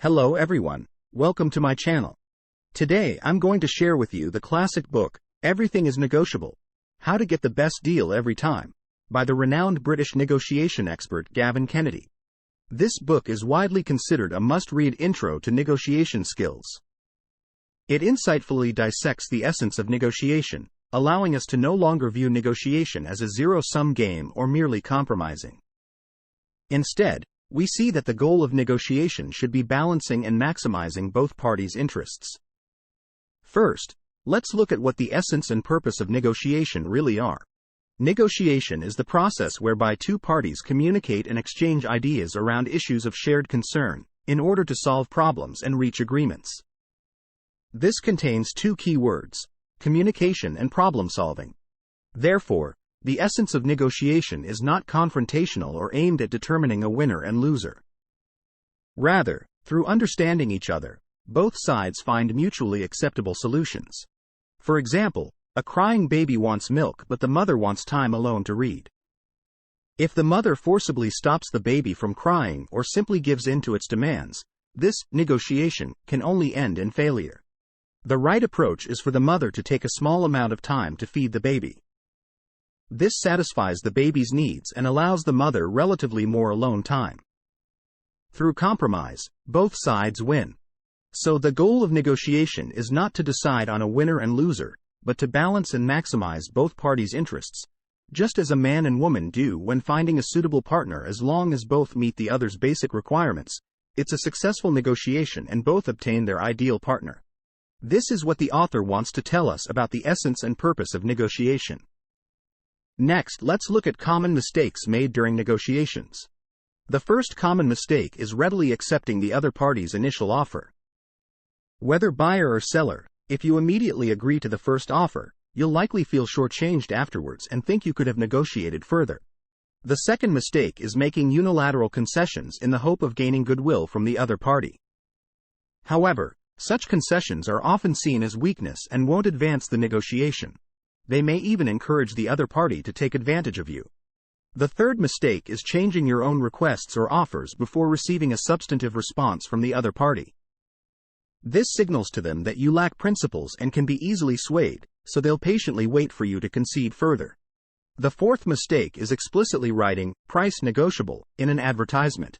Hello everyone, welcome to my channel. Today I'm going to share with you the classic book, Everything is Negotiable, How to Get the Best Deal Every Time, by the renowned British negotiation expert Gavin Kennedy. This book is widely considered a must-read intro to negotiation skills. It insightfully dissects the essence of negotiation, allowing us to no longer view negotiation as a zero-sum game or merely compromising. Instead, we see that the goal of negotiation should be balancing and maximizing both parties' interests. First, let's look at what the essence and purpose of negotiation really are. Negotiation is the process whereby two parties communicate and exchange ideas around issues of shared concern, in order to solve problems and reach agreements. This contains two key words: communication and problem solving. Therefore, the essence of negotiation is not confrontational or aimed at determining a winner and loser. Rather, through understanding each other, both sides find mutually acceptable solutions. For example, a crying baby wants milk but the mother wants time alone to read. If the mother forcibly stops the baby from crying or simply gives in to its demands, this negotiation can only end in failure. The right approach is for the mother to take a small amount of time to feed the baby. This satisfies the baby's needs and allows the mother relatively more alone time. Through compromise, both sides win. So the goal of negotiation is not to decide on a winner and loser, but to balance and maximize both parties' interests, just as a man and woman do when finding a suitable partner. As long as both meet the other's basic requirements, it's a successful negotiation and both obtain their ideal partner. This is what the author wants to tell us about the essence and purpose of negotiation. Next, let's look at common mistakes made during negotiations. The first common mistake is readily accepting the other party's initial offer. Whether buyer or seller, if you immediately agree to the first offer, you'll likely feel shortchanged afterwards and think you could have negotiated further. The second mistake is making unilateral concessions in the hope of gaining goodwill from the other party. However, such concessions are often seen as weakness and won't advance the negotiation. They may even encourage the other party to take advantage of you. The third mistake is changing your own requests or offers before receiving a substantive response from the other party. This signals to them that you lack principles and can be easily swayed, so they'll patiently wait for you to concede further. The fourth mistake is explicitly writing "price negotiable" in an advertisement.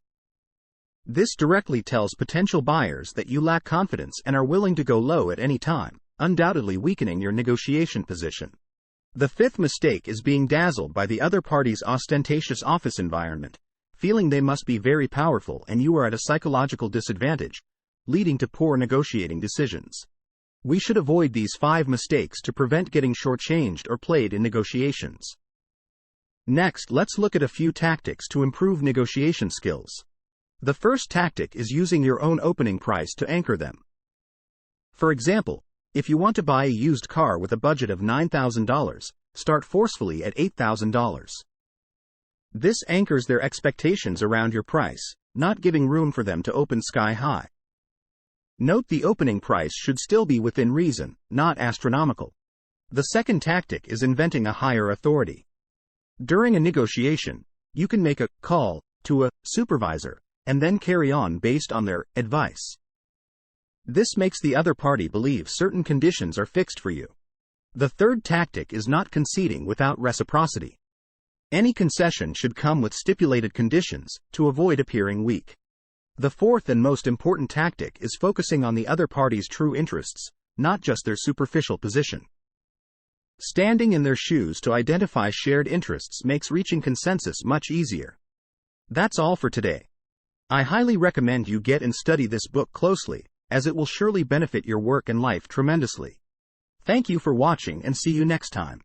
This directly tells potential buyers that you lack confidence and are willing to go low at any time, undoubtedly weakening your negotiation position. The fifth mistake is being dazzled by the other party's ostentatious office environment, feeling they must be very powerful and you are at a psychological disadvantage, leading to poor negotiating decisions. We should avoid these 5 mistakes to prevent getting shortchanged or played in negotiations. Next, let's look at a few tactics to improve negotiation skills. The first tactic is using your own opening price to anchor them. For example, if you want to buy a used car with a budget of $9,000, start forcefully at $8,000. This anchors their expectations around your price, not giving room for them to open sky high. Note the opening price should still be within reason, not astronomical. The second tactic is inventing a higher authority. During a negotiation, you can make a call to a supervisor and then carry on based on their advice. This makes the other party believe certain conditions are fixed for you. The third tactic is not conceding without reciprocity. Any concession should come with stipulated conditions, to avoid appearing weak. The fourth and most important tactic is focusing on the other party's true interests, not just their superficial position. Standing in their shoes to identify shared interests makes reaching consensus much easier. That's all for today. I highly recommend you get and study this book closely, as it will surely benefit your work and life tremendously. Thank you for watching and see you next time.